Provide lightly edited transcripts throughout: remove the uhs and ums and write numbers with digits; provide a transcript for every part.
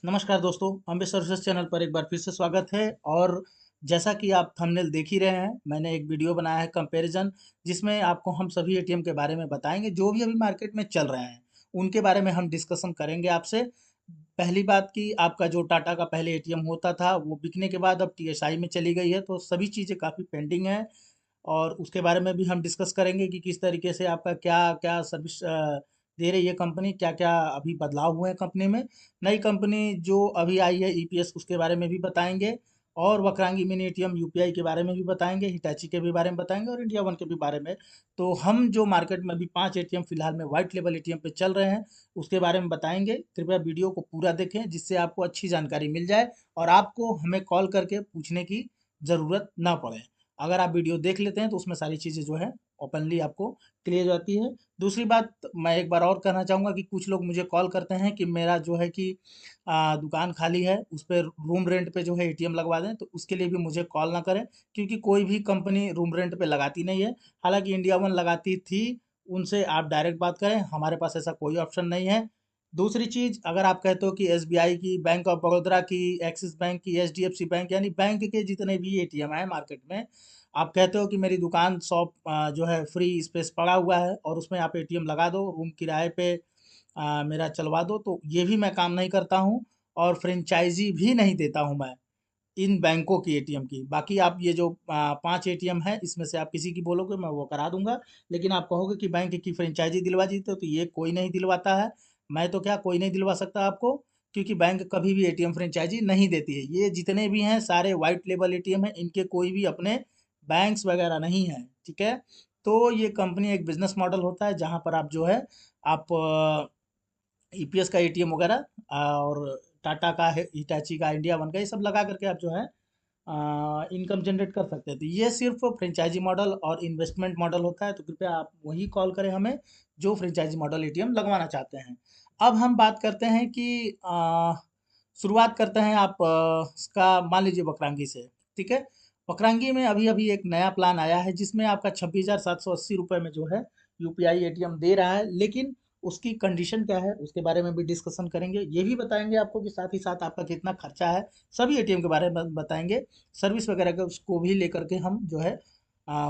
नमस्कार दोस्तों, Ambe services channel पर एक बार फिर से स्वागत है। और जैसा कि आप थंबनेल देख ही रहे हैं, मैंने एक वीडियो बनाया है कंपैरिजन, जिसमें आपको हम सभी एटीएम के बारे में बताएंगे जो भी अभी मार्केट में चल रहे हैं। उनके बारे में हम डिस्कशन करेंगे आपसे। पहली बात कि आपका जो टाटा का पहले एटीएम होता था वो बिकने के बाद अब टीएसआई में चली गई है, तो सभी चीज़ें काफ़ी पेंडिंग है। और उसके बारे में भी हम डिस्कस करेंगे कि किस तरीके से आपका क्या क्या सर्विस दे रही है कंपनी, क्या क्या अभी बदलाव हुए हैं कंपनी में। नई कंपनी जो अभी आई है ईपीएस, उसके बारे में भी बताएंगे। और वक्रांगी मिनी एटीएम यूपीआई के बारे में भी बताएंगे, हिटाची के भी बारे में बताएंगे और इंडिया वन के भी बारे में। तो हम जो मार्केट में अभी 5 एटीएम फिलहाल में वाइट लेबल एटीएम पे चल रहे हैं, उसके बारे में बताएंगे। कृपया वीडियो को पूरा देखें, जिससे आपको अच्छी जानकारी मिल जाए और आपको हमें कॉल करके पूछने की ज़रूरत ना पड़े। अगर आप वीडियो देख लेते हैं तो उसमें सारी चीज़ें जो है ओपनली आपको क्लियर हो जाती है। दूसरी बात, मैं एक बार और कहना चाहूँगा कि कुछ लोग मुझे कॉल करते हैं कि मेरा जो है कि दुकान खाली है, उस पे रूम रेंट पे जो है एटीएम लगवा दें, तो उसके लिए भी मुझे कॉल ना करें, क्योंकि कोई भी कंपनी रूम रेंट पे लगाती नहीं है। हालाँकि इंडिया वन लगाती थी, उनसे आप डायरेक्ट बात करें, हमारे पास ऐसा कोई ऑप्शन नहीं है। दूसरी चीज़, अगर आप कहते हो कि एसबीआई की, बैंक ऑफ बड़ौदा की, एक्सिस बैंक की, एचडीएफसी बैंक, यानी बैंक के जितने भी एटीएम हैं मार्केट में, आप कहते हो कि मेरी दुकान शॉप जो है फ्री स्पेस पड़ा हुआ है और उसमें आप एटीएम लगा दो, रूम किराए पे मेरा चलवा दो, तो ये भी मैं काम नहीं करता हूँ। और फ्रेंचाइजी भी नहीं देता हूँ मैं इन बैंकों की एटीएम की। बाकी आप ये जो 5 एटीएम है, इसमें से आप किसी की बोलोगे मैं वो करा दूंगा। लेकिन आप कहोगे कि बैंक की फ्रेंचाइजी दिलवा दी, तो ये कोई नहीं दिलवाता है। मैं तो क्या, कोई नहीं दिलवा सकता आपको, क्योंकि बैंक कभी भी एटीएम फ्रेंचाइजी नहीं देती है। ये जितने भी हैं सारे वाइट लेबल एटीएम हैं, इनके कोई भी अपने बैंक्स वगैरह नहीं है। ठीक है। तो ये कंपनी एक बिजनेस मॉडल होता है, जहाँ पर आप जो है आप ईपीएस का एटीएम वगैरह और टाटा का है, हिटाची का, इंडिया वन का, ये सब लगा करके आप जो है इनकम जनरेट कर सकते हैं। तो ये सिर्फ फ्रेंचाइजी मॉडल और इन्वेस्टमेंट मॉडल होता है। तो कृपया आप वही कॉल करें हमें जो फ्रेंचाइजी मॉडल एटीएम लगवाना चाहते हैं। अब हम बात करते हैं कि शुरुआत करते हैं आप इसका, मान लीजिए वक्रांगी से। ठीक है। वक्रांगी में अभी अभी एक नया प्लान आया है, जिसमें आपका 26,780 रुपये में जो है यूपीआई एटीएम दे रहा है। लेकिन उसकी कंडीशन क्या है, उसके बारे में भी डिस्कशन करेंगे। ये भी बताएंगे आपको कि साथ ही साथ आपका कितना खर्चा है, सभी एटीएम के बारे में बताएंगे। सर्विस वगैरह का उसको भी लेकर के हम जो है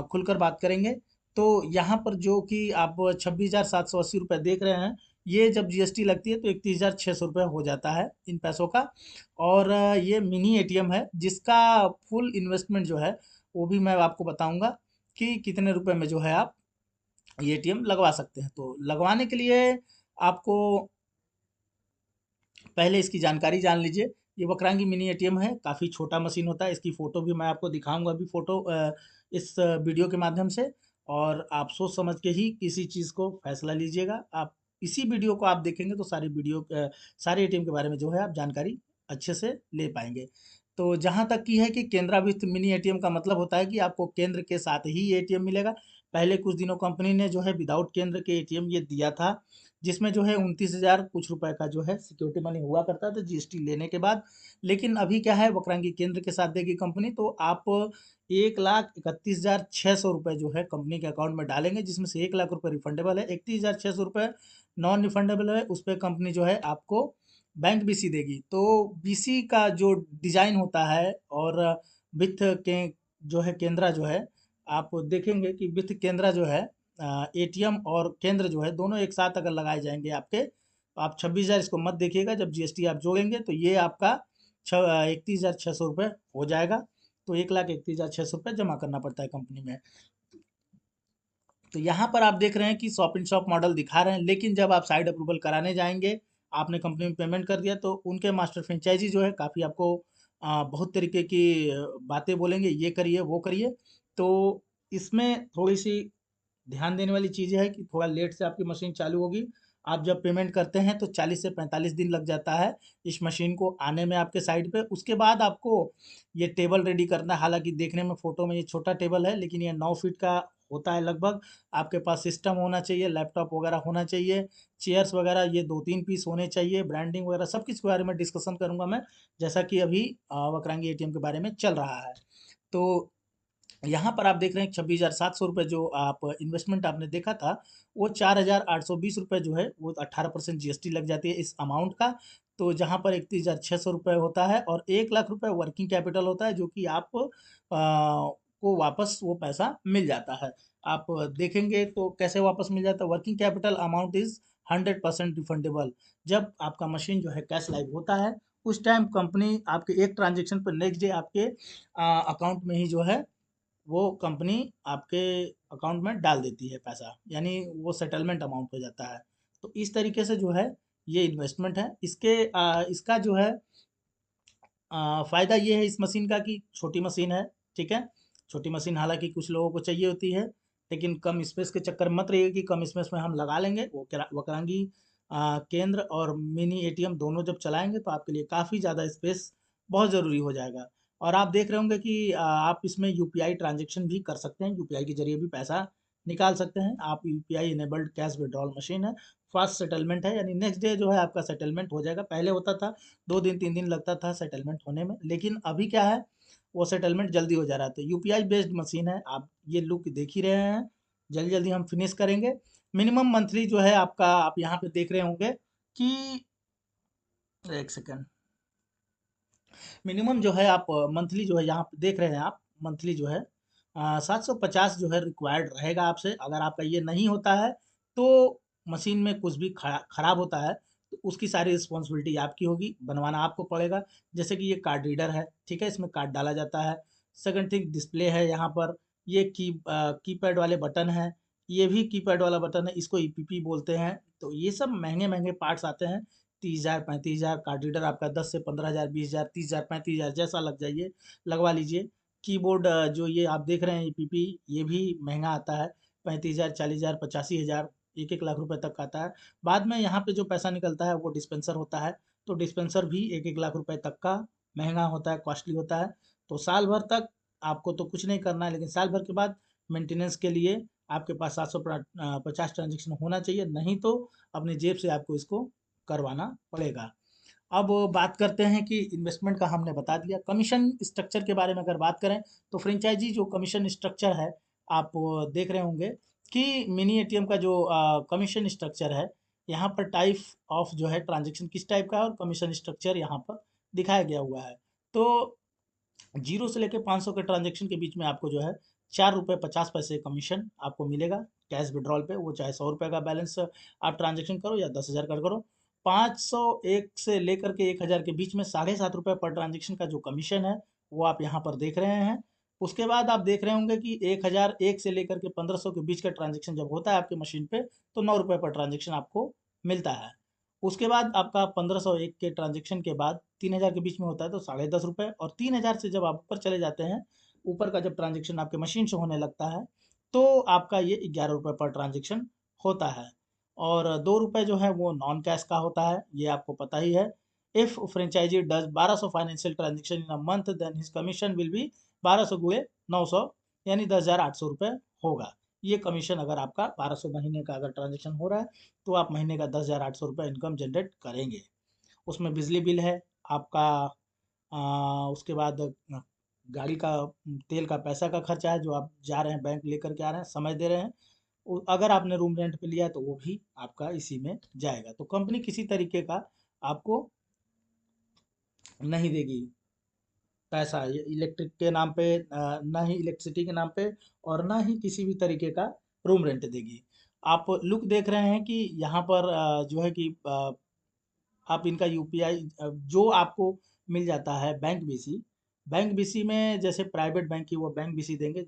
खुलकर बात करेंगे। तो यहाँ पर जो कि आप 26,780 रुपये देख रहे हैं, ये जब जीएसटी लगती है तो 31,600 रुपये हो जाता है इन पैसों का। और ये मिनी एटीएम है, जिसका फुल इन्वेस्टमेंट जो है वो भी मैं आपको बताऊंगा कि कितने रुपए में जो है आप ये एटीएम लगवा सकते हैं। तो लगवाने के लिए आपको पहले इसकी जानकारी जान लीजिए। ये वक्रांगी मिनी एटीएम है, काफ़ी छोटा मशीन होता है। इसकी फ़ोटो भी मैं आपको दिखाऊंगा अभी, फ़ोटो इस वीडियो के माध्यम से। और आप सोच समझ के ही किसी चीज़ को फैसला लीजिएगा। आप इसी वीडियो को आप देखेंगे तो सारे एटीएम के बारे में जो है आप जानकारी अच्छे से ले पाएंगे। तो जहाँ तक की है कि केंद्राविष्ट मिनी एटीएम का मतलब होता है कि आपको केंद्र के साथ ही एटीएम मिलेगा। पहले कुछ दिनों कंपनी ने जो है विदाउट केंद्र के एटीएम ये दिया था, जिसमें जो है 29,000 कुछ रुपए का जो है सिक्योरिटी मनी हुआ करता था जीएसटी लेने के बाद। लेकिन अभी क्या है, वक्रांगी केंद्र के साथ देगी कंपनी, तो आप 1,31,600 रुपये जो है कंपनी के अकाउंट में डालेंगे, जिसमें से 1 लाख रुपये रिफंडेबल है, 31,600 रुपये नॉन रिफंडेबल है। उस पर कंपनी जो है आपको बैंक बीसी देगी। तो बीसी का जो डिजाइन होता है, और विथ के जो है केंद्रा जो है, आप देखेंगे कि विथ केंद्रा जो है, एटीएम और केंद्र जो है दोनों एक साथ अगर लगाए जाएंगे आपके, तो आप 26,000 इसको मत देखिएगा, जब जीएसटी आप जोड़ेंगे तो ये आपका 31,600 रुपये हो जाएगा। तो 1,31,600 रुपये जमा करना पड़ता है कंपनी में। तो यहाँ पर आप देख रहे हैं कि शॉप इन शॉप मॉडल दिखा रहे हैं, लेकिन जब आप साइड अप्रूवल कराने जाएंगे, आपने कंपनी में पेमेंट कर दिया, तो उनके मास्टर फ्रेंचाइजी जो है काफ़ी आपको बहुत तरीके की बातें बोलेंगे, ये करिए वो करिए। तो इसमें थोड़ी सी ध्यान देने वाली चीज़ है कि थोड़ा लेट से आपकी मशीन चालू होगी। आप जब पेमेंट करते हैं तो 40 से 45 दिन लग जाता है इस मशीन को आने में आपके साइड पे। उसके बाद आपको ये टेबल रेडी करना है। हालांकि देखने में फ़ोटो में ये छोटा टेबल है, लेकिन ये 9 फीट का होता है लगभग। आपके पास सिस्टम होना चाहिए, लैपटॉप वगैरह होना चाहिए, चेयर्स वगैरह ये 2-3 पीस होने चाहिए, ब्रांडिंग वगैरह सब कुछ के बारे में डिस्कशन करूंगा मैं, जैसा कि अभी वक्रांगी एटीएम के बारे में चल रहा है। तो यहाँ पर आप देख रहे हैं 26,700 रुपये जो आप इन्वेस्टमेंट आपने देखा था, वो 4,820 रुपये जो है वो 18% जीएसटी लग जाती है इस अमाउंट का। तो जहाँ पर 31,600 रुपये होता है और 1 लाख रुपये वर्किंग कैपिटल होता है, जो कि आप को वापस वो पैसा मिल जाता है। आप देखेंगे तो कैसे वापस मिल जाता है। Working capital amount is 100% refundable. जब आपका मशीन जो है कैश लाइव होता है, उस टाइम कंपनी आपके एक ट्रांजेक्शन पर नेक्स्ट डे आपके अकाउंट में ही जो है वो कंपनी आपके अकाउंट में डाल देती है पैसा, यानी वो सेटलमेंट अमाउंट हो जाता है। तो इस तरीके से जो है ये इन्वेस्टमेंट है। इसका जो है फ़ायदा ये है इस मशीन का कि छोटी मशीन है, ठीक है? छोटी मशीन हालाँकि कुछ लोगों को चाहिए होती है, लेकिन कम स्पेस के चक्कर में मत रहिए कि कम स्पेस में हम लगा लेंगे। वकरांगी केंद्र और मिनी एटीएम दोनों जब चलाएँगे तो आपके लिए काफ़ी ज़्यादा स्पेस बहुत ज़रूरी हो जाएगा। और आप देख रहे होंगे कि आप इसमें यूपीआई ट्रांज़ैक्शन भी कर सकते हैं, यूपीआई के ज़रिए भी पैसा निकाल सकते हैं। आप यूपीआई इनेबल्ड कैश विथड्रॉअल मशीन है, फास्ट सेटलमेंट है, यानी नेक्स्ट डे जो है आपका सेटलमेंट हो जाएगा। पहले होता था 2 दिन 3 दिन लगता था सेटलमेंट होने में, लेकिन अभी क्या है वो सेटलमेंट जल्दी हो जा रहा है। तो यूपीआई बेस्ड मशीन है, आप ये लुक देख ही रहे हैं। जल्दी जल्दी हम फिनिश करेंगे। मिनिमम मंथली जो है आपका, आप यहाँ पे देख रहे होंगे कि एक सेकेंड, मिनिमम जो है आप मंथली जो है यहाँ पे देख रहे हैं आप, मंथली जो है 750 जो है रिक्वायर्ड रहेगा आपसे। अगर आपका ये नहीं होता है तो मशीन में कुछ भी खराब होता है तो उसकी सारी रिस्पॉन्सिबिलिटी आपकी होगी, बनवाना आपको पड़ेगा। जैसे कि ये कार्ड रीडर है, ठीक है, इसमें कार्ड डाला जाता है। सेकंड थिंग, डिस्प्ले है यहाँ पर। ये कीपैड वाले बटन है, ये भी कीपैड वाला बटन है, इसको ईपीपी बोलते हैं। तो ये सब महंगे महंगे पार्ट्स आते हैं। 30,000 35,000 कार्ड रीडर आपका 10 से 15,000 20,000 30,000 35,000 जैसा लग जाइए लगवा लीजिए। कीबोर्ड जो ये आप देख रहे हैं ईपीपी, ये भी महंगा आता है। 35,000 40,000 85,000 1 लाख रुपए तक आता है। बाद में यहाँ पे जो पैसा निकलता है वो डिस्पेंसर होता है। तो डिस्पेंसर भी 1 लाख रुपए तक का महंगा होता है, कॉस्टली होता है। तो साल भर तक आपको तो कुछ नहीं करना है, लेकिन साल भर के बाद मेंटेनेंस के लिए आपके पास 750 ट्रांजेक्शन होना चाहिए, नहीं तो अपनी जेब से आपको इसको करवाना पड़ेगा। अब बात करते हैं कि इन्वेस्टमेंट का हमने बता दिया। कमीशन स्ट्रक्चर के बारे में अगर बात करें तो फ्रेंचाइजी जो कमीशन स्ट्रक्चर है, आप देख रहे होंगे कि मिनी एटीएम का जो कमीशन स्ट्रक्चर है, यहाँ पर टाइप ऑफ जो है ट्रांजेक्शन किस टाइप का है और कमीशन स्ट्रक्चर यहाँ पर दिखाया गया हुआ है। तो 0 से लेकर 500 के ट्रांजेक्शन के बीच में आपको जो है 4 रुपये 50 पैसे कमीशन आपको मिलेगा कैश विड्रॉल पे। वो चाहे 100 रुपये का बैलेंस आप ट्रांजेक्शन करो या 10,000 का करो। 501 से लेकर के 1,000 के बीच में 7.5 रुपये पर ट्रांजेक्शन का जो कमीशन है वो आप यहाँ पर देख रहे हैं। उसके बाद आप देख रहे होंगे कि 1,001 से लेकर के 1,500 के बीच का ट्रांजेक्शन जब होता है आपकी मशीन पे, तो 9 रुपये पर ट्रांजेक्शन आपको मिलता है। उसके बाद आपका 1,501 के ट्रांजेक्शन के बाद 3,000 के बीच में होता है तो 10.5 रुपये, और 3,000 से जब आप ऊपर चले जाते हैं, ऊपर का जब ट्रांजेक्शन आपके मशीन से होने लगता है, तो आपका ये 11 रुपये पर ट्रांजेक्शन होता है। और 2 रुपये जो है वो नॉन कैश का होता है, ये आपको पता ही है। If franchisee does 1200 financial transaction in a month, then his commission will be 1200 गुए 900, यानी 10,800 रुपये होगा। ये कमीशन अगर आपका 1200 महीने का अगर ट्रांजेक्शन हो रहा है तो आप महीने का 10,800 रुपये इनकम जनरेट करेंगे। उसमें बिजली बिल है आपका, उसके बाद गाड़ी का तेल का पैसा का खर्चा है, जो आप जा रहे हैं बैंक लेकर के आ रहे हैं, समय दे रहे हैं। अगर आपने रूम रेंट पे लिया है तो वो भी आपका इसी में जाएगा। तो कंपनी किसी तरीके का आपको नहीं देगी पैसा, ये इलेक्ट्रिक के नाम पे ना ही इलेक्ट्रिसिटी के नाम पे, और ना ही किसी भी तरीके का रूम रेंट देगी। आप लुक देख रहे हैं कि यहाँ पर जो है कि आप इनका यूपीआई जो आपको मिल जाता है बैंक बीसी। बैंक बीसी में जैसे प्राइवेट बैंक की वो बैंक बीसी देंगे,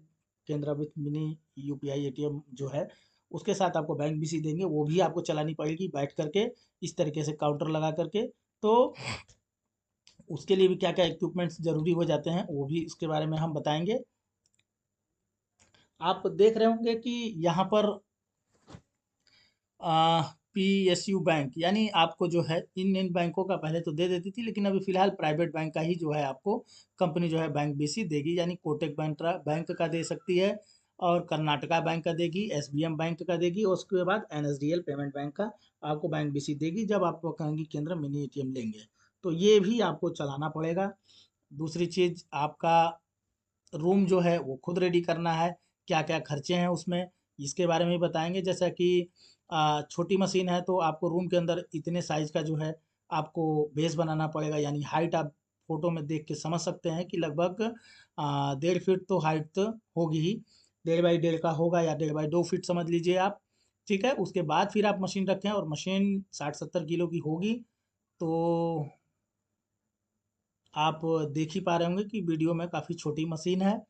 केंद्र वित्त मिनी यूपीआई एटीएम जो है उसके साथ आपको बैंक बीसी देंगे, वो भी आपको चलानी पड़ेगी बैठ करके, इस तरीके से काउंटर लगा करके। तो उसके लिए भी क्या क्या इक्विपमेंट्स जरूरी हो जाते हैं वो भी इसके बारे में हम बताएंगे। आप देख रहे होंगे कि यहाँ पर पीएसयू बैंक, यानी आपको जो है इन बैंकों का पहले तो दे देती थी, लेकिन अभी फिलहाल प्राइवेट बैंक का ही जो है आपको कंपनी जो है बैंक बीसी देगी, यानी कोटक बैंक का दे सकती है, और कर्नाटका बैंक का देगी, एसबीएम बैंक का देगी, और उसके बाद एनएसडीएल पेमेंट बैंक का आपको बैंक बीसी देगी जब आपको कहेंगी केंद्र मिनी एटीएम लेंगे। तो ये भी आपको चलाना पड़ेगा। दूसरी चीज़, आपका रूम जो है वो खुद रेडी करना है, क्या क्या खर्चे हैं उसमें इसके बारे में भी बताएंगे। जैसा कि छोटी मशीन है तो आपको रूम के अंदर इतने साइज का जो है आपको बेस बनाना पड़ेगा, यानी हाइट आप फोटो में देख के समझ सकते हैं कि लगभग 1.5 फीट तो हाइट तो होगी ही, 1.5 बाई 1.5 का होगा या 1.5 बाई 2 फीट समझ लीजिए आप। ठीक है, उसके बाद फिर आप मशीन रखें और मशीन 60-70 किलो की होगी। तो आप देख ही पा रहे होंगे कि वीडियो में काफ़ी छोटी मशीन है।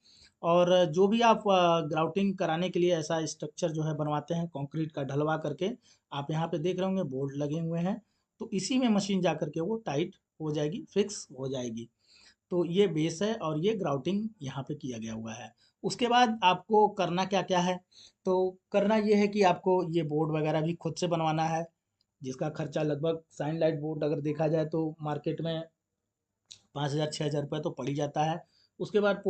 और जो भी आप ग्राउटिंग कराने के लिए ऐसा स्ट्रक्चर जो है बनवाते हैं कंक्रीट का ढलवा करके, आप यहाँ पे देख रहे होंगे बोल्ट लगे हुए हैं, तो इसी में मशीन जा करके वो टाइट हो जाएगी, फिक्स हो जाएगी। तो ये बेस है और ये ग्राउटिंग यहाँ पे किया गया हुआ है। उसके बाद आपको करना क्या क्या है, तो करना ये है कि आपको ये बोर्ड वगैरह भी खुद से बनवाना है, जिसका खर्चा लगभग साइन लाइट बोर्ड अगर देखा जाए तो मार्केट में 5,000 6,000 रुपये तो पड़ ही जाता है। उसके बाद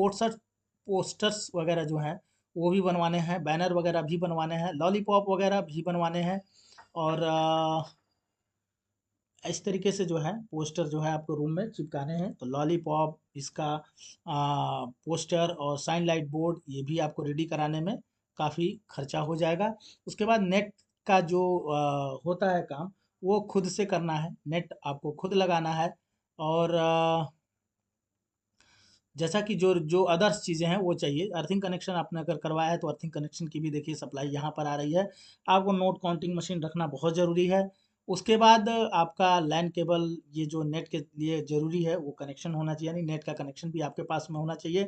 पोस्टर्स वगैरह जो हैं वो भी बनवाने हैं, बैनर वगैरह भी बनवाने हैं, लॉलीपॉप वगैरह भी बनवाने हैं। और इस तरीके से जो है पोस्टर जो है आपको रूम में चिपकाने हैं, तो लॉलीपॉप इसका पोस्टर और साइन लाइट बोर्ड ये भी आपको रेडी कराने में काफ़ी खर्चा हो जाएगा। उसके बाद नेट का जो होता है काम, वो खुद से करना है, नेट आपको खुद लगाना है। और जैसा कि जो जो अदर्स चीज़ें हैं वो चाहिए, अर्थिंग कनेक्शन आपने अगर करवाया है तो अर्थिंग कनेक्शन की भी देखिए सप्लाई यहाँ पर आ रही है। आपको नोट काउंटिंग मशीन रखना बहुत ज़रूरी है। उसके बाद आपका लैन केबल, ये जो नेट के लिए ज़रूरी है वो कनेक्शन होना चाहिए, यानी नेट का कनेक्शन भी आपके पास में होना चाहिए।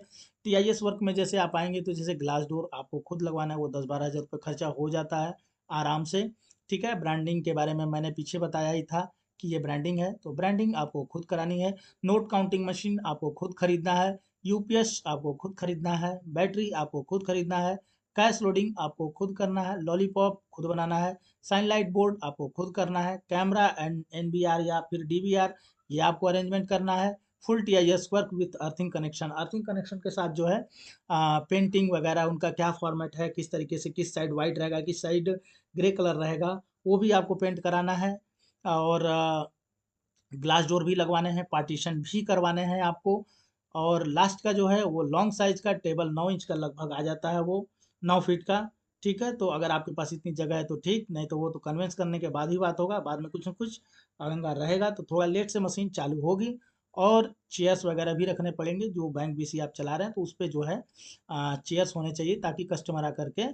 टीआईएस वर्क में जैसे आप आएंगे तो जैसे ग्लास डोर आपको खुद लगवाना है, वो 10-12 हज़ार रुपये खर्चा हो जाता है आराम से। ठीक है, ब्रांडिंग के बारे में मैंने पीछे बताया ही था कि ये ब्रांडिंग है, तो ब्रांडिंग आपको खुद करानी है। नोट काउंटिंग मशीन आपको खुद खरीदना है, यूपीएस आपको खुद खरीदना है, बैटरी आपको खुद खरीदना है, कैश लोडिंग आपको खुद करना है, लॉलीपॉप खुद बनाना है, साइन लाइट बोर्ड आपको खुद करना है, कैमरा एंड एनबीआर या फिर डीवीआर ये आपको अरेंजमेंट करना है। Full TIS work with earthing connection, earthing connection के साथ जो है पेंटिंग वगैरह उनका क्या फॉर्मेट है, किस तरीके से, किस साइड वाइट रहेगा, किस साइड ग्रे कलर रहेगा, वो भी आपको पेंट कराना है। और ग्लास डोर भी लगवाने हैं, पार्टीशन भी करवाने हैं आपको। और लास्ट का जो है वो लॉन्ग साइज का टेबल 9 इंच का लगभग आ जाता है, वो 9 फीट का। ठीक है, तो अगर आपके पास इतनी जगह है तो ठीक, नहीं तो वो तो कन्वेंस करने के बाद ही बात होगा, बाद में कुछ ना कुछ अगर रहेगा तो थोड़ा लेट से मशीन चालू होगी। और चेयर्स वगैरह भी रखने पड़ेंगे, जो बैंक बीसी आप चला रहे हैं तो उस पर जो है चेयर्स होने चाहिए, ताकि कस्टमर आकर के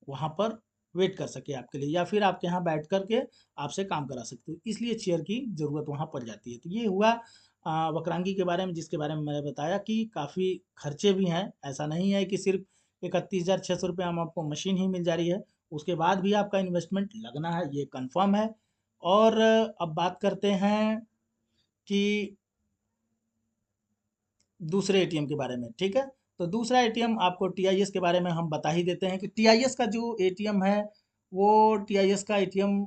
वहाँ पर वेट कर सके आपके लिए, या फिर आपके यहाँ बैठ कर के आपसे काम करा सकते हो, इसलिए चेयर की ज़रूरत वहाँ पड़ जाती है। तो ये हुआ वक्रांगी के बारे में, जिसके बारे में मैंने बताया कि काफ़ी खर्चे भी हैं, ऐसा नहीं है कि सिर्फ 31,600 रुपये में आपको मशीन ही मिल जा रही है, उसके बाद भी आपका इन्वेस्टमेंट लगना है, ये कंफर्म है। और अब बात करते हैं कि दूसरे एटीएम के बारे में। ठीक है, तो दूसरा एटीएम आपको टीआईएस के बारे में हम बता ही देते हैं कि टीआईएस का जो एटीएम है, वो टीआईएस का एटीएम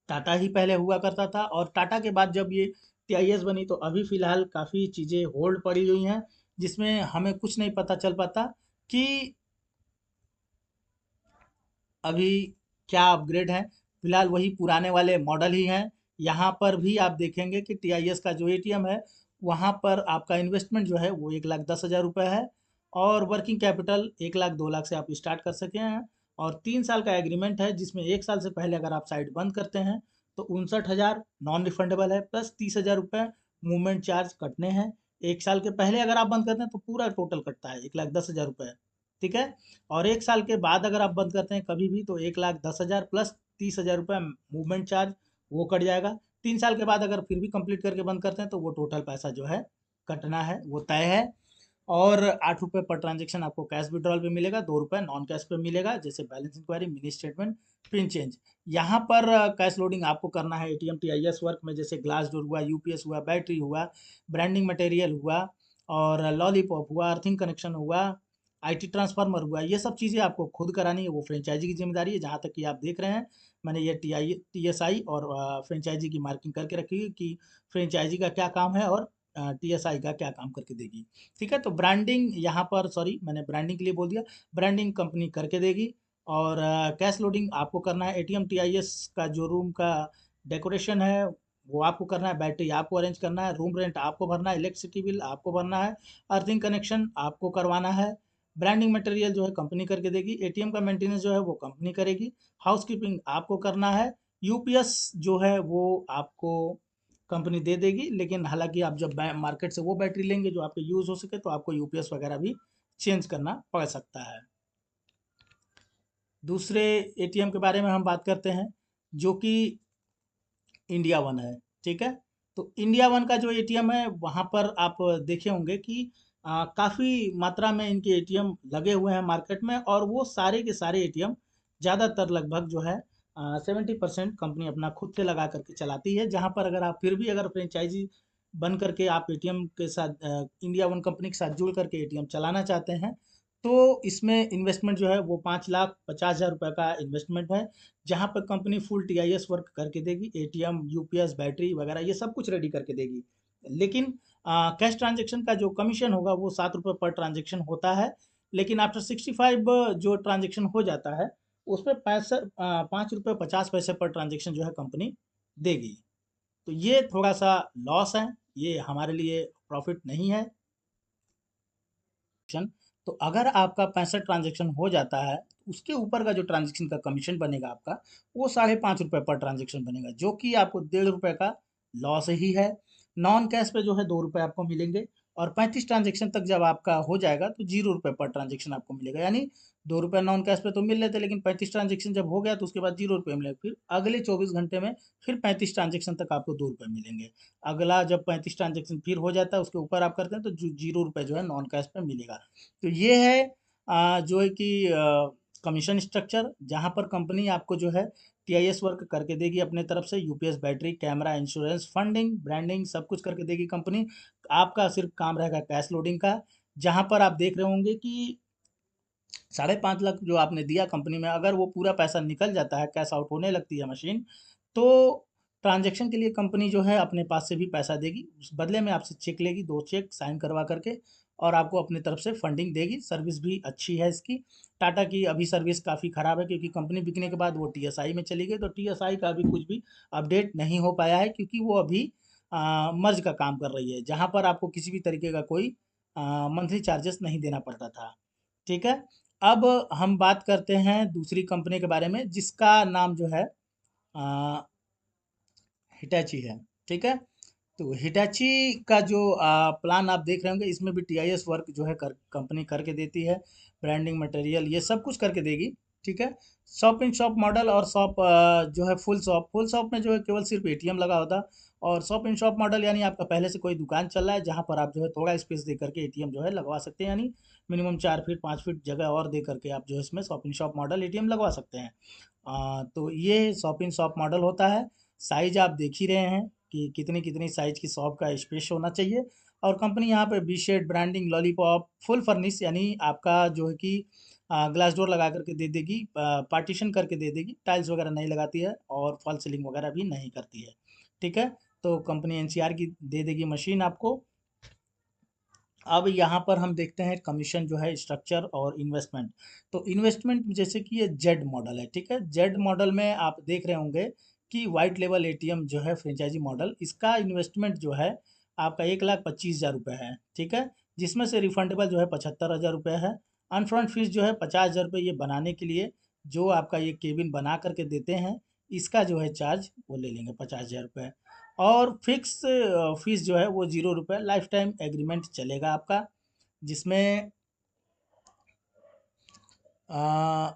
टाटा ही पहले हुआ करता था, और टाटा के बाद जब ये टीआईएस बनी तो अभी फ़िलहाल काफ़ी चीज़ें होल्ड पड़ी हुई हैं, जिसमें हमें कुछ नहीं पता चल पाता कि अभी क्या अपग्रेड है। फिलहाल वही पुराने वाले मॉडल ही हैं। यहाँ पर भी आप देखेंगे कि टीआईएस का जो एटीएम है, वहाँ पर आपका इन्वेस्टमेंट जो है वो 1,10,000 रुपये है, और वर्किंग कैपिटल 1 लाख 2 लाख से आप स्टार्ट कर सके हैं। और 3 साल का एग्रीमेंट है, जिसमें 1 साल से पहले अगर आप साइट बंद करते हैं तो 59,000 नॉन रिफंडेबल है, प्लस 30,000 रुपये मूवमेंट चार्ज कटने हैं। 1 साल के पहले अगर आप बंद करते हैं तो पूरा टोटल कटता है 1,10,000 रुपये। ठीक है, और 1 साल के बाद अगर आप बंद करते हैं कभी भी तो 1,10,000 प्लस 30,000 रुपये मूवमेंट चार्ज वो कट जाएगा। 3 साल के बाद अगर फिर भी कंप्लीट करके बंद करते हैं तो वो टोटल पैसा जो है कटना है वो तय है। और 8 रुपये पर ट्रांजेक्शन आपको कैश विड्रॉल पे मिलेगा, 2 रुपये नॉन कैश पे मिलेगा, जैसे balance enquiry, mini statement, pin change. यहाँ पर कैश लोडिंग आपको करना है एटीएम टीआईएस वर्क में, जैसे ग्लास डोर हुआ, यूपीएस हुआ, बैटरी हुआ, ब्रांडिंग मटेरियल हुआ, और लॉलीपॉप हुआ, अर्थिंग कनेक्शन हुआ, आईटी ट्रांसफार्मर हुआ, ये सब चीज़ें आपको खुद करानी है, वो फ्रेंचाइजी की जिम्मेदारी है। जहाँ तक कि आप देख रहे हैं, मैंने ये टीएसआई और फ्रेंचाइजी की मार्किंग करके रखी है कि फ्रेंचाइजी का क्या काम है और टीएसआई का क्या काम करके देगी। ठीक है, तो ब्रांडिंग यहाँ पर, सॉरी मैंने ब्रांडिंग के लिए बोल दिया, ब्रांडिंग कंपनी करके देगी। और कैश लोडिंग आपको करना है, एटीएम टीआईएस का जो रूम का डेकोरेशन है वो आपको करना है, बैटरी आपको अरेंज करना है, रूम रेंट आपको भरना है, इलेक्ट्रिसिटी बिल आपको भरना है, अर्थिंग कनेक्शन आपको करवाना है, ब्रांडिंग मटेरियल जो है कंपनी करके देगी, एटीएम का मेंटेनेंस जो है वो कंपनी करेगी, हाउस कीपिंग आपको करना है, यूपीएस जो है वो आपको कंपनी दे देगी, लेकिन हालांकि आप जब मार्केट से वो बैटरी लेंगे जो आपके यूज़ हो सके तो आपको यूपीएस वगैरह भी चेंज करना पड़ सकता है। दूसरे एटीएम के बारे में हम बात करते हैं, जो कि इंडिया वन है। ठीक है, तो इंडिया वन का जो एटीएम है वहाँ पर आप देखे होंगे कि काफ़ी मात्रा में इनके एटीएम लगे हुए हैं मार्केट में, और वो सारे के सारे एटीएम ज़्यादातर लगभग जो है 70% कंपनी अपना खुद से लगा करके चलाती है। जहाँ पर अगर आप फिर भी अगर फ्रेंचाइजी बन करके आप एटीएम के साथ इंडिया वन कंपनी के साथ जुड़ करके एटीएम चलाना चाहते हैं, तो इसमें इन्वेस्टमेंट जो है वो 5,50,000 रुपये का इन्वेस्टमेंट है, जहाँ पर कंपनी फुल टीआईएस वर्क करके देगी, एटीएम, यूपीएस, बैटरी वगैरह ये सब कुछ रेडी करके देगी। लेकिन कैश ट्रांजैक्शन का जो कमीशन होगा वो 7 रुपये पर ट्रांजैक्शन होता है, लेकिन आफ्टर 65 जो ट्रांजैक्शन हो जाता है उस पर 5 रुपये 50 पैसे पर ट्रांजैक्शन जो है कंपनी देगी। तो ये थोड़ा सा लॉस है, ये हमारे लिए प्रॉफिट नहीं है। तो अगर आपका 65 ट्रांजैक्शन हो जाता है, उसके ऊपर का जो ट्रांजैक्शन का कमीशन बनेगा आपका, वो 5.5 रुपये पर ट्रांजैक्शन बनेगा, जो कि आपको 1.5 रुपये का लॉस ही है। नॉन कैश पे जो है 2 रुपये आपको मिलेंगे, और 35 ट्रांजैक्शन तक जब आपका हो जाएगा तो 0 रुपये पर ट्रांजैक्शन आपको मिलेगा। यानी 2 रुपये नॉन कैश पे तो मिल रहे थे, लेकिन 35 ट्रांजैक्शन जब हो गया तो उसके बाद 0 रुपये मिलेगा। फिर अगले 24 घंटे में फिर 35 ट्रांजैक्शन तक आपको 2 रुपये मिलेंगे। अगला जब 35 ट्रांजैक्शन फिर हो जाता है उसके ऊपर आप करते हैं तो 0 रुपये जो है नॉन कैश पे मिलेगा। तो ये है जो है कि कमीशन स्ट्रक्चर, जहाँ पर कंपनी आपको जो है टीआईएस वर्क करके देगी अपने तरफ से, UPS, battery, camera, insurance, funding, branding सब कुछ करके देगी कंपनी। आपका सिर्फ काम रहेगा कैश लोडिंग का, जहाँ पर आप देख रहे होंगे कि 5.5 लाख जो आपने दिया कंपनी में, अगर वो पूरा पैसा निकल जाता है, कैश आउट होने लगती है मशीन, तो ट्रांजैक्शन के लिए कंपनी जो है अपने पास से भी पैसा देगी, उस बदले में आपसे चेक लेगी, 2 चेक साइन करवा करके, और आपको अपनी तरफ से फंडिंग देगी। सर्विस भी अच्छी है इसकी। टाटा की अभी सर्विस काफ़ी ख़राब है, क्योंकि कंपनी बिकने के बाद वो टीएसआई में चली गई, तो टीएसआई का अभी कुछ भी अपडेट नहीं हो पाया है, क्योंकि वो अभी मर्ज का काम कर रही है, जहाँ पर आपको किसी भी तरीके का कोई मंथली चार्जेस नहीं देना पड़ता था। ठीक है, अब हम बात करते हैं दूसरी कंपनी के बारे में, जिसका नाम जो है हिटैची है। ठीक है, तो हिटैची का जो प्लान आप देख रहे होंगे, इसमें भी टीआईएस वर्क जो है कंपनी करके देती है, ब्रांडिंग मटेरियल ये सब कुछ करके देगी। ठीक है, शॉप इन शॉप मॉडल और शॉप जो है फुल शॉप में जो है केवल सिर्फ एटीएम लगा होता, और शॉप इन शॉप मॉडल यानी आपका पहले से कोई दुकान चल रहा है जहाँ पर आप जो है थोड़ा स्पेस दे करके एटीएम जो है लगवा सकते हैं, यानी मिनिमम 4 फीट 5 फीट जगह और दे करके आप जो है इसमें shop in shop model ATM लगवा सकते हैं। तो ये शॉप इन शॉप मॉडल होता है। साइज आप देख ही रहे हैं कि कितनी कितनी साइज की शॉप का स्पेस होना चाहिए, और कंपनी यहाँ पे बी शेड, ब्रांडिंग, लॉलीपॉप, फुल फर्निश, यानी आपका जो है कि ग्लास डोर लगा करके दे देगी, पार्टीशन करके दे देगी, टाइल्स वगैरह नहीं लगाती है, और फॉल सीलिंग वगैरह भी नहीं करती है। ठीक है, तो कंपनी एनसीआर की दे देगी मशीन आपको। अब यहाँ पर हम देखते हैं कमीशन जो है स्ट्रक्चर और इन्वेस्टमेंट। तो इन्वेस्टमेंट जैसे कि ये जेड मॉडल है। ठीक है, जेड मॉडल में आप देख रहे होंगे कि वाइट लेवल एटीएम जो है फ्रेंचाइजी मॉडल, इसका इन्वेस्टमेंट जो है आपका 1,25,000 रुपये है। ठीक है, जिसमें से रिफंडेबल जो है 75,000 रुपये है। अनफ्रंट फीस जो है 50,000 रुपये ये बनाने के लिए, जो आपका ये केबिन बना करके देते हैं, इसका जो है चार्ज वो ले लेंगे 50,000 रुपये। और फिक्स फीस जो है वो 0 रुपये, लाइफ टाइम एग्रीमेंट चलेगा आपका, जिसमें आ,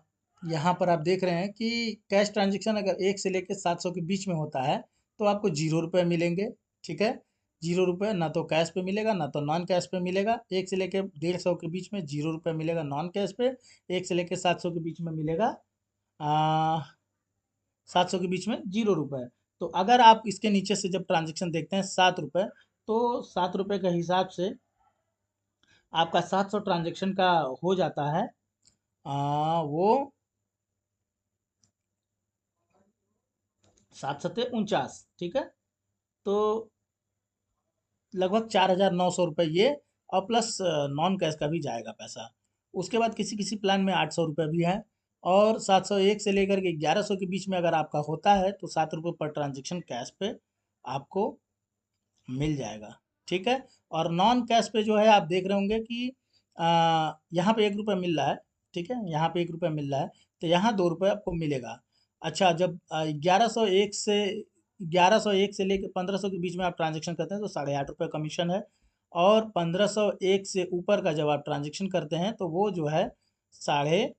यहाँ पर आप देख रहे हैं कि कैश ट्रांजैक्शन अगर 1 से लेकर 700 के बीच में होता है तो आपको 0 रुपये मिलेंगे। ठीक है, 0 रुपये ना तो कैश पे मिलेगा ना तो नॉन कैश पे मिलेगा। 1 से लेकर 150 के बीच में 0 रुपये मिलेगा नॉन कैश पे, 1 से लेकर 700 के बीच में मिलेगा 700 के बीच में 0 रुपये। तो अगर आप इसके नीचे से जब ट्रांजेक्शन देखते हैं 7 रुपये, तो 7 रुपये के हिसाब से आपका 700 ट्रांजेक्शन का हो जाता है वो 7 सत्ते 49। ठीक है, तो लगभग 4,900 रुपये ये, और प्लस नॉन कैश का भी जाएगा पैसा। उसके बाद किसी किसी प्लान में 800 रुपये भी है, और 701 से लेकर के 1100 के बीच में अगर आपका होता है तो 7 रुपये पर ट्रांजेक्शन कैश पे आपको मिल जाएगा। ठीक है, और नॉन कैश पे जो है आप देख रहे होंगे कि यहाँ पे 1 रुपये मिल रहा है। ठीक है, यहाँ पे 1 रुपये मिल रहा है, तो यहाँ 2 रुपये आपको मिलेगा। अच्छा, जब 1101 से लेकर 1500 के बीच में आप ट्रांजेक्शन करते हैं तो 8.5 रुपये कमीशन है। और 1501 से ऊपर का जब आप ट्रांजेक्शन करते हैं तो वो जो है साढ़े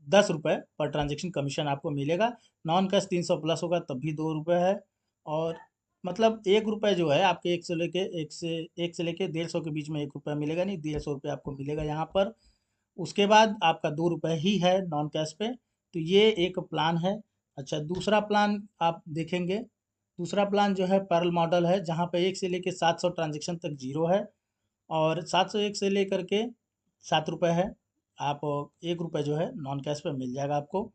10 रुपये पर ट्रांजेक्शन कमीशन आपको मिलेगा। नॉन कैश 300 प्लस होगा तब भी 2 रुपये है। और मतलब 1 रुपये जो है आपके एक से लेके 150 के बीच में 1 रुपया मिलेगा नहीं, 150 रुपये आपको मिलेगा यहाँ पर। उसके बाद आपका 2 रुपये ही है नॉन कैश पे। तो ये एक प्लान है। अच्छा, दूसरा प्लान आप देखेंगे, दूसरा प्लान जो है पर्ल मॉडल है, जहाँ पे 1 से लेके 700 ट्रांजेक्शन तक जीरो है। और 701 से लेकर के 7 रुपये है। आप 1 रुपये जो है नॉन कैश पे मिल जाएगा आपको।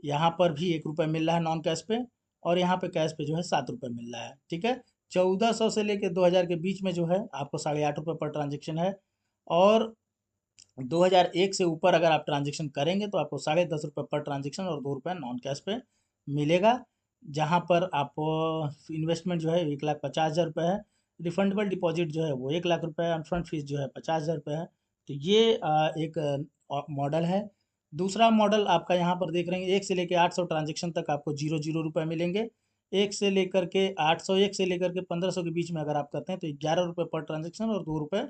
यहाँ पर भी 1 रुपये मिल रहा है नॉन कैश पे। और यहाँ पे कैश पे जो है 7 रुपये मिल रहा है। ठीक है। 1400 से लेके 2000 के बीच में जो है आपको 8.5 रुपये पर ट्रांजेक्शन है। और 2001 से ऊपर अगर आप ट्रांजेक्शन करेंगे तो आपको 10.5 रुपये पर ट्रांजेक्शन और 2 रुपये नॉन कैश पे मिलेगा। जहाँ पर आपको इन्वेस्टमेंट जो है 1,50,000 रुपये है। रिफंडेबल डिपॉजिट जो है वो 1 लाख रुपये है। अपफ्रंट फीस जो है 50,000 रुपये है। तो ये एक मॉडल है। दूसरा मॉडल आपका यहाँ पर देख रहे हैं, 1 से लेकर 800 ट्रांजेक्शन तक आपको 0 रुपये मिलेंगे। 1 से लेकर के 1500 के बीच में अगर आप करते हैं तो 11 रुपये पर ट्रांजेक्शन और 2 रुपये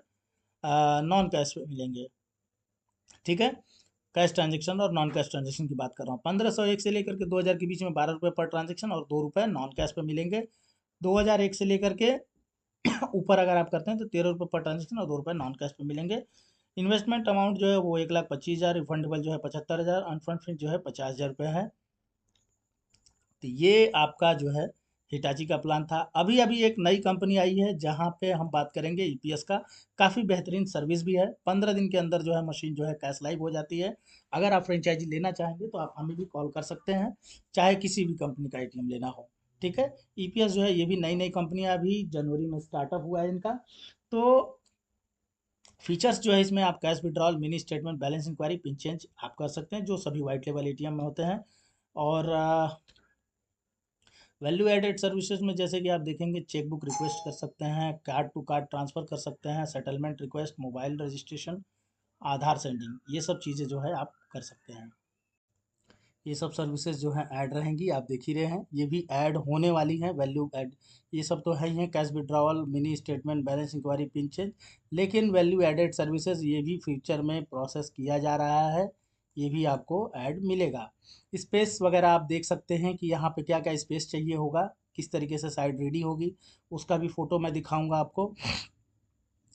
नॉन कैश पे मिलेंगे। ठीक है। कैश ट्रांजेक्शन और नॉन कैश ट्रांजेक्शन की बात कर रहा हूँ। 1501 से लेकर के 2000 के बीच में 12 रुपये पर ट्रांजेक्शन और 2 रुपये नॉन कैश पे मिलेंगे। 2001 से लेकर के ऊपर अगर आप करते हैं तो 13 रुपये पर ट्रांजेक्शन और 2 रुपये नॉन कैश पे मिलेंगे। इन्वेस्टमेंट अमाउंट जो है वो 1,25,000, रिफंडेबल जो है 75,000, अनफंड फीस जो है 50,000 रुपये है। तो ये आपका जो है हिटाची का प्लान था। अभी अभी एक नई कंपनी आई है जहाँ पे हम बात करेंगे ईपीएस का। काफ़ी बेहतरीन सर्विस भी है। 15 दिन के अंदर जो है मशीन जो है कैश लाइव हो जाती है। अगर आप फ्रेंचाइजी लेना चाहेंगे तो आप हमें भी कॉल कर सकते हैं, चाहे किसी भी कंपनी का एटीएम लेना हो। ठीक है। ईपीएस जो है ये भी नई नई कंपनियाँ अभी जनवरी में स्टार्टअप हुआ है इनका। तो फीचर्स जो है इसमें आप cash withdrawal, mini statement, balance enquiry, pin change आप कर सकते हैं, जो सभी वाइट लेवल एटीएम में होते हैं। और वैल्यू एडेड सर्विसेज में जैसे कि आप देखेंगे चेकबुक रिक्वेस्ट कर सकते हैं, कार्ड टू कार्ड ट्रांसफ़र कर सकते हैं, सेटलमेंट रिक्वेस्ट, मोबाइल रजिस्ट्रेशन, आधार सेंडिंग, ये सब चीज़ें जो है आप कर सकते हैं। ये सब सर्विसेज जो हैं ऐड रहेंगी, आप देख ही रहे हैं, ये भी ऐड होने वाली हैं वैल्यू ऐड। ये सब तो है ही हैं, cash withdrawal, mini statement, balance enquiry, pin change. लेकिन वैल्यू एडेड सर्विसेज ये भी फ्यूचर में प्रोसेस किया जा रहा है, ये भी आपको ऐड मिलेगा। स्पेस वगैरह आप देख सकते हैं कि यहाँ पे क्या क्या स्पेस चाहिए होगा, किस तरीके से साइट रेडी होगी, उसका भी फ़ोटो मैं दिखाऊंगा आपको।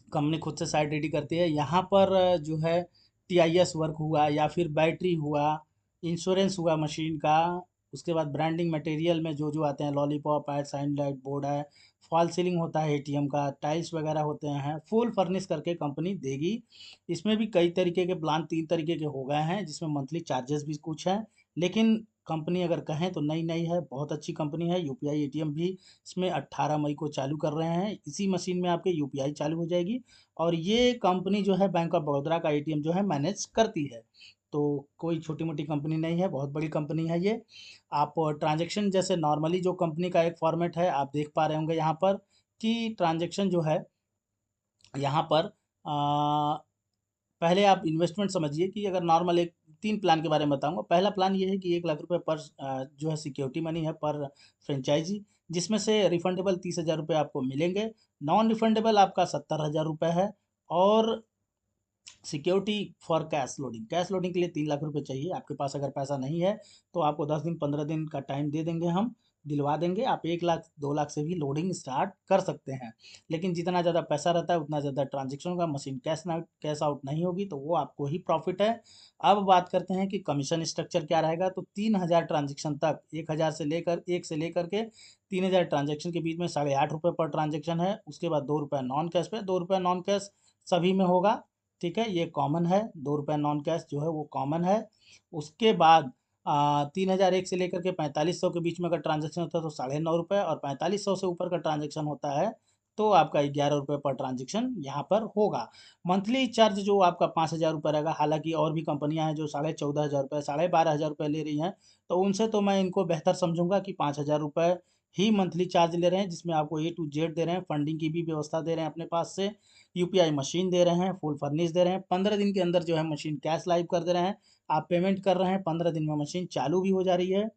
कंपनी खुद से साइट रेडी करती है। यहाँ पर जो है टीआईएस वर्क हुआ या फिर बैटरी हुआ, इंश्योरेंस हुआ मशीन का। उसके बाद ब्रांडिंग मटेरियल में जो जो आते हैं, लॉलीपॉप है, साइन लाइट बोर्ड है, फॉल सीलिंग होता है एटीएम का, टाइल्स वगैरह होते हैं, फुल फर्निश करके कंपनी देगी। इसमें भी कई तरीके के प्लान, 3 तरीके के हो गए हैं, जिसमें मंथली चार्जेस भी कुछ हैं। लेकिन कंपनी अगर कहें तो नई नई है, बहुत अच्छी कंपनी है। यूपीआई एटीएम भी इसमें 18 मई को चालू कर रहे हैं। इसी मशीन में आपके यूपीआई चालू हो जाएगी। और ये कंपनी जो है बैंक ऑफ बड़ौदा का एटीएम जो है मैनेज करती है। तो कोई छोटी मोटी कंपनी नहीं है, बहुत बड़ी कंपनी है ये। आप ट्रांजैक्शन जैसे नॉर्मली जो कंपनी का एक फॉर्मेट है आप देख पा रहे होंगे यहाँ पर, कि ट्रांजैक्शन जो है यहाँ पर पहले आप इन्वेस्टमेंट समझिए कि अगर नॉर्मल एक 3 प्लान के बारे में बताऊंगा। पहला प्लान ये है कि 1 लाख रुपए पर जो है सिक्योरिटी मनी है पर फ्रेंचाइजी, जिसमें से रिफंडेबल 30,000 रुपये आपको मिलेंगे। नॉन रिफंडेबल आपका 70,000 रुपये है। और सिक्योरिटी फॉर कैश लोडिंग के लिए 3 लाख रुपए चाहिए। आपके पास अगर पैसा नहीं है तो आपको 10 दिन 15 दिन का टाइम दे देंगे, हम दिलवा देंगे। आप 1 लाख 2 लाख से भी लोडिंग स्टार्ट कर सकते हैं। लेकिन जितना ज़्यादा पैसा रहता है उतना ज़्यादा ट्रांजेक्शन होगा, मशीन कैश आउट नहीं होगी, तो वो आपको ही प्रॉफिट है। अब बात करते हैं कि कमीशन स्ट्रक्चर क्या रहेगा। तो 3,000 ट्रांजेक्शन तक, 1 से लेकर के 3,000 ट्रांजेक्शन के बीच में 8.5 रुपये पर ट्रांजेक्शन है। उसके बाद 2 रुपये नॉन कैश पे, 2 रुपये नॉन कैश सभी में होगा। ठीक है, ये कॉमन है, 2 रुपये नॉन कैश जो है वो कॉमन है। उसके बाद 3,000 एक से लेकर के 4500 के बीच में अगर ट्रांजेक्शन होता है तो 9.5 रुपये, और 4500 से ऊपर का ट्रांजेक्शन होता है तो आपका 11 रुपये पर ट्रांजेक्शन यहाँ पर होगा। मंथली चार्ज जो आपका 5,000 रुपये रहेगा। हालांकि और भी कंपनियां हैं जो 14,500 रुपये, 12,500 रुपये ले रही हैं, तो उनसे तो मैं इनको बेहतर समझूंगा कि 5,000 रुपये ही मंथली चार्ज ले रहे हैं, जिसमें आपको ए टू जेड दे रहे हैं, फंडिंग की भी व्यवस्था दे रहे हैं अपने पास से, यूपीआई मशीन दे रहे हैं, फुल फर्निश दे रहे हैं, 15 दिन के अंदर जो है मशीन कैश लाइव कर दे रहे हैं, आप पेमेंट कर रहे हैं, 15 दिन में मशीन चालू भी हो जा रही है।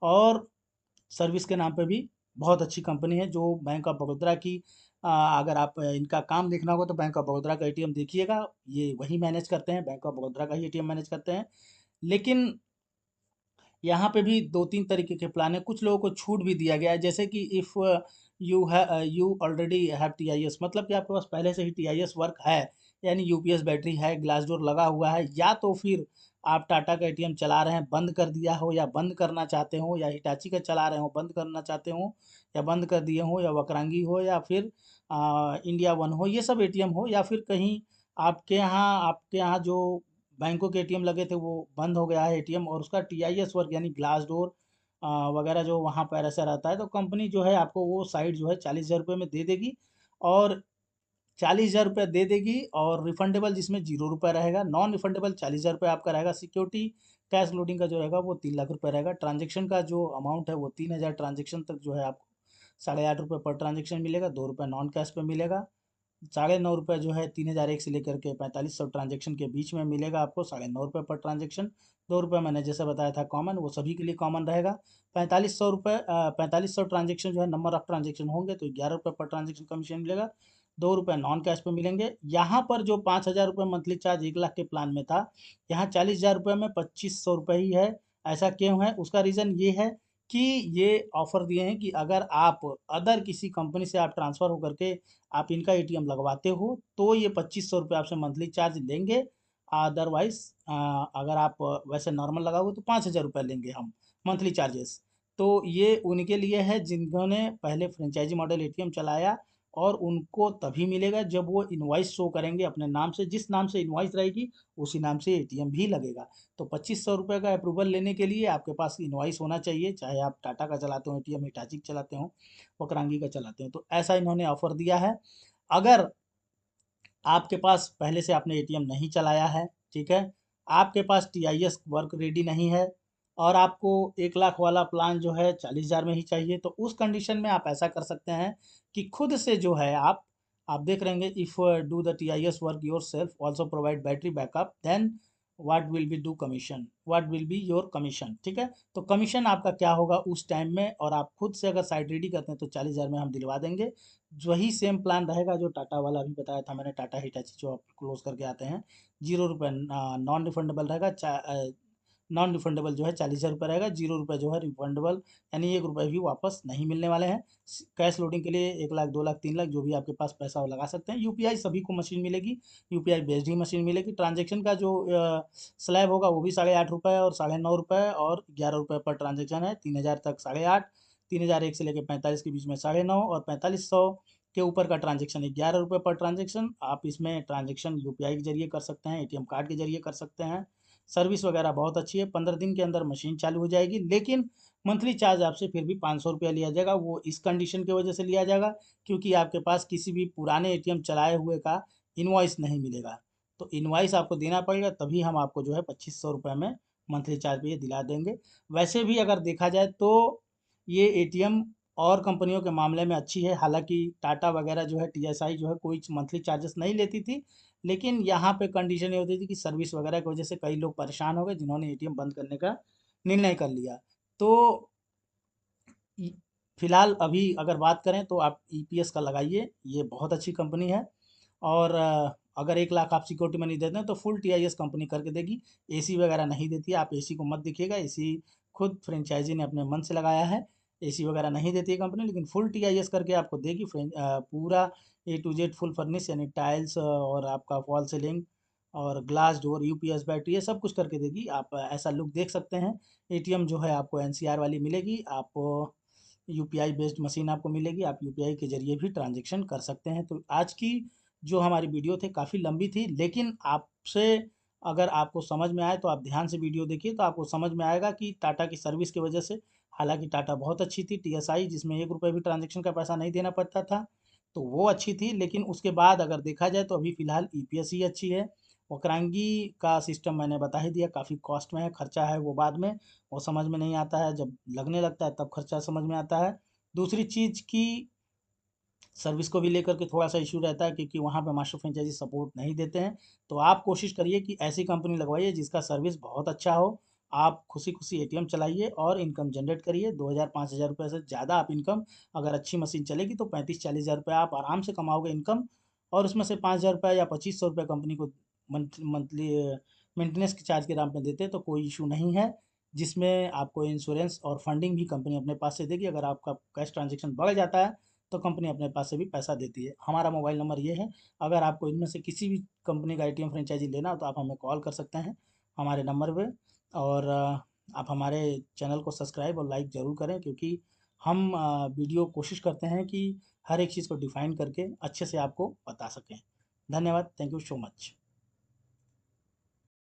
और सर्विस के नाम पे भी बहुत अच्छी कंपनी है, जो बैंक ऑफ बड़ौदा की अगर आप इनका काम देखना होगा तो बैंक ऑफ बड़ौदा का एटीएम देखिएगा, ये वही मैनेज करते हैं, बैंक ऑफ बड़ौदा का ही एटीएम मैनेज करते हैं। लेकिन यहाँ पे भी 2-3 तरीके के प्लान है, कुछ लोगों को छूट भी दिया गया है, जैसे कि if you already have TIS, मतलब कि आपके पास पहले से ही टीआईएस वर्क है, यानी यूपीएस बैटरी है, ग्लास डोर लगा हुआ है, या तो फिर आप टाटा का एटीएम चला रहे हैं, बंद कर दिया हो या बंद करना चाहते हो, या हिटाची का चला रहे हो बंद करना चाहते हो, या बंद कर दिए हो, या वकरांगी हो, या फिर इंडिया वन हो, ये सब एटीएम हो, या फिर कहीं आपके यहाँ जो बैंकों के एटीएम लगे थे वो बंद हो गया है एटीएम, और उसका टीआईएस वर्क यानी ग्लास डोर वगैरह जो वहाँ पर ऐसा रहता है, तो कंपनी जो है आपको वो साइट जो है 40,000 रुपये में दे देगी, और 40,000 रुपये दे देगी, और रिफंडेबल जिसमें 0 रुपये रहेगा, नॉन रिफंडेबल 40,000 रुपये आपका रहेगा। सिक्योरिटी कैश लोडिंग का जो रहेगा वो 3 लाख रुपये रहेगा। ट्रांजेक्शन का जो अमाउंट है वो 3,000 ट्रांजेक्शन तक जो है आपको 8.5 रुपये पर ट्रांजेक्शन मिलेगा, 2 रुपये नॉन कैश पे मिलेगा। 9.5 रुपये जो है 3,001 से लेकर के 4500 ट्रांजेक्शन के बीच में मिलेगा आपको, 9.5 रुपये पर ट्रांजेक्शन। 2 रुपये मैंने जैसे बताया था कॉमन, वो सभी के लिए कॉमन रहेगा। 4500 ट्रांजेक्शन जो है नंबर ऑफ ट्रांजेक्शन होंगे तो 11 रुपये पर ट्रांजेक्शन कमीशन मिलेगा। 2 रुपये नॉन कैश पे मिलेंगे। यहाँ पर जो 5,000 रुपये मंथली चार्ज 1 लाख के प्लान में था, यहाँ 40,000 रुपये में 2500 रुपये ही है। ऐसा क्यों है? उसका रीज़न ये है कि ये ऑफर दिए हैं कि अगर आप अदर किसी कंपनी से आप ट्रांसफ़र होकर के आप इनका एटीएम लगवाते हो तो ये 2500 रुपये आपसे मंथली चार्ज लेंगे। अदरवाइज अगर आप वैसे नॉर्मल लगाओगे तो 5,000 रुपये लेंगे हम मंथली चार्जेस। तो ये उनके लिए है जिन्होंने पहले फ्रेंचाइजी मॉडल एटीएम चलाया, और उनको तभी मिलेगा जब वो इनवॉइस शो करेंगे अपने नाम से, जिस नाम से इनवॉइस रहेगी उसी नाम से एटीएम भी लगेगा। तो 2500 रुपये का अप्रूवल लेने के लिए आपके पास इनवॉइस होना चाहिए, चाहे आप टाटा का चलाते हो एटीएम, हिटाची का चलाते हो, वकरांगी का चलाते हो। तो ऐसा इन्होंने ऑफर दिया है। अगर आपके पास पहले से आपने एटीएम नहीं चलाया है, ठीक है, आपके पास टीआईएस वर्क रेडी नहीं है, और आपको 1 लाख वाला प्लान जो है 40,000 में ही चाहिए, तो उस कंडीशन में आप ऐसा कर सकते हैं कि खुद से जो है आप देख रहेंगे, if do the this work yourself also provide battery backup, then what will be your commission, ठीक है। तो कमीशन आपका क्या होगा उस टाइम में, और आप खुद से अगर साइट रेडी करते हैं तो 40,000 में हम दिलवा देंगे। वही सेम प्लान रहेगा जो टाटा वाला अभी बताया था मैंने, टाटा हिटाची जो आप क्लोज करके आते हैं, 0 रुपये नॉन रिफंडेबल रहेगा। नॉन रिफंडेबल जो है 40,000 रुपये रहेगा, 0 रुपये जो है रिफंडेबल, यानी 1 रुपये भी वापस नहीं मिलने वाले हैं। कैश लोडिंग के लिए 1 लाख, 2 लाख, 3 लाख जो भी आपके पास पैसा हो लगा सकते हैं। यूपीआई सभी को मशीन मिलेगी, यूपीआई बेस्ड ही मशीन मिलेगी। ट्रांजेक्शन का जो स्लैब होगा वो भी 8.5 रुपये और 9.5 रुपये और 11 रुपये पर ट्रांजेक्शन है। 3,000 तक 8.5, 3,001 से लेकर 45 के बीच में 9.5, और 4500 के ऊपर का ट्रांजेक्शन 11 रुपये पर ट्रांजेक्शन। आप इसमें ट्रांजेक्शन यूपीआई के जरिए कर सकते हैं, एटीएम कार्ड के जरिए कर सकते हैं। सर्विस वगैरह बहुत अच्छी है, 15 दिन के अंदर मशीन चालू हो जाएगी, लेकिन मंथली चार्ज आपसे फिर भी 500 रुपया लिया जाएगा। वो इस कंडीशन की वजह से लिया जाएगा क्योंकि आपके पास किसी भी पुराने एटीएम चलाए हुए का इनवॉइस नहीं मिलेगा। तो इनवॉइस आपको देना पड़ेगा, तभी हम आपको जो है 2500 रुपये में मंथली चार्ज पे ये दिला देंगे। वैसे भी अगर देखा जाए तो ये एटीएम और कंपनियों के मामले में अच्छी है। हालांकि टाटा वगैरह जो है, टीएसआई जो है, कोई मंथली चार्जेस नहीं लेती थी, लेकिन यहाँ पे कंडीशन ये होती थी कि सर्विस वगैरह की वजह से कई लोग परेशान हो गए, जिन्होंने एटीएम बंद करने का निर्णय कर लिया। तो इ- फिलहाल अभी अगर बात करें तो आप ईपीएस का लगाइए, ये बहुत अच्छी कंपनी है। और अगर 1 लाख आप सिक्योरिटी मनी देते हैं तो फुल टीआईएस कंपनी करके देगी। एसी वगैरह नहीं देती है, आप एसी को मत देखिएगा, एसी खुद फ्रेंचाइजी ने अपने मन से लगाया है। एसी वगैरह नहीं देती है कंपनी, लेकिन फुल टीआईएस करके आपको देगी। पूरा ए टू जेड फुल फर्निश, यानी टाइल्स और आपका फॉल सीलिंग और ग्लास डोर, यूपीएस बैटरी, ये सब कुछ करके देगी। आप ऐसा लुक देख सकते हैं। एटीएम जो है आपको एनसीआर वाली मिलेगी, आप यूपीआई बेस्ड मशीन आपको मिलेगी, आप यूपीआई के ज़रिए भी ट्रांज़ैक्शन कर सकते हैं। तो आज की जो हमारी वीडियो थी काफ़ी लंबी थी, लेकिन आपसे अगर आपको समझ में आए तो आप ध्यान से वीडियो देखिए, तो आपको समझ में आएगा कि टाटा की सर्विस की वजह से, हालाँकि टाटा बहुत अच्छी थी, टीएसआई जिसमें 1 रुपये भी ट्रांज़ैक्शन का पैसा नहीं देना पड़ता था, तो वो अच्छी थी। लेकिन उसके बाद अगर देखा जाए तो अभी फ़िलहाल ईपीएस ही अच्छी है। वक्रांगी का सिस्टम मैंने बता ही दिया, काफ़ी कॉस्ट में है, खर्चा है वो बाद में, वो समझ में नहीं आता है, जब लगने लगता है तब खर्चा समझ में आता है। दूसरी चीज़ की सर्विस को भी लेकर के थोड़ा-सा इश्यू रहता है, क्योंकि वहाँ पे मास्टर फ्रेंचाइज़ी सपोर्ट नहीं देते हैं। तो आप कोशिश करिए कि ऐसी कंपनी लगवाइए जिसका सर्विस बहुत अच्छा हो। आप खुशी-खुशी एटीएम चलाइए और इनकम जनरेट करिए। 2000-5000 रुपए से ज़्यादा आप इनकम, अगर अच्छी मशीन चलेगी तो 35-40 हज़ार रुपए आप आराम से कमाओगे इनकम, और उसमें से 5000 रुपए या 2500 रुपए कंपनी को मंथली मेंटेनेंस के चार्ज के नाम पे देते हैं, तो कोई इश्यू नहीं है। जिसमें आपको इंश्योरेंस और फंडिंग भी कंपनी अपने पास से देगी। अगर आपका कैश ट्रांज़ैक्शन बढ़ जाता है तो कंपनी अपने पास से भी पैसा देती है। हमारा मोबाइल नंबर ये है, अगर आपको इनमें से किसी भी कंपनी का एटीएम फ्रेंचाइज़ी लेना हो तो आप हमें कॉल कर सकते हैं हमारे नंबर पे। और आप हमारे चैनल को सब्सक्राइब और लाइक ज़रूर करें, क्योंकि हम वीडियो कोशिश करते हैं कि हर एक चीज़ को डिफ़ाइन करके अच्छे से आपको बता सकें। धन्यवाद। Thank you so much.